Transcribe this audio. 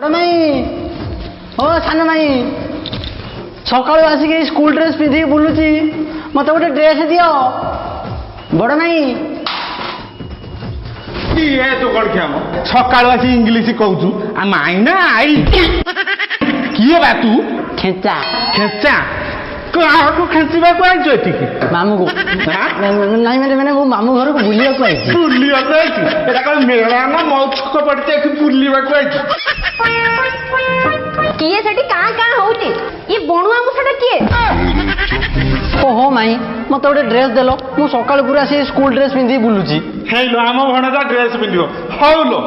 ମାଇଁ ଓ ସାନ ମାଇଁ ସକାଳୁ ଆସିକି ସ୍କୁଲ ଡ୍ରେସ୍ ପିନ୍ଧିକି ବୁଲୁଛି ମତେ ଗୋଟେ ଡ୍ରେସ୍ ଦିଅ। ବଡ଼ ମାଇଁ କିଏ ତୁ କଣ କ୍ଷମ ସକାଳୁ ଆସି ଇଂଲିଶ କହୁଛୁ ମାଇନା ଆଇ କିଏ ବା ତୁ? ଖେଞ୍ଚା ଖେଚା କାହାକୁ ଖେଞ୍ଚିବାକୁ ଆଇଛୁ ଏଠିକି? ମାମୁଁକୁ ନାଇଁ ମାନେ ମୁଁ ମାମୁଁ ଘରକୁ ବୁଲିବାକୁ ଆଇଛି। ବୁଲିବାକୁ ଆଇଛୁ? ଏଟା କଣ ମେଳା ନା ମଉଛକ ପଡିଛି ଏଠି ବୁଲିବାକୁ ଆଇଛୁ? କିଏ ସେଠି କାଁ କାଁ ହଉଛି? ଇଏ ବଣୁଆ ମୂଷାଟା କିଏ? ଓହୋ ମାଇଁ ମତେ ଗୋଟେ ଡ୍ରେସ୍ ଦେଲ ମୁଁ ସକାଳୁ ପୁରା ସେ ସ୍କୁଲ ଡ୍ରେସ୍ ପିନ୍ଧିକି ବୁଲୁଛି। ହେଇଲୋ ଆମ ଭଣଜା ଡ୍ରେସ୍ ପିନ୍ଧିବ ହଉଲୋ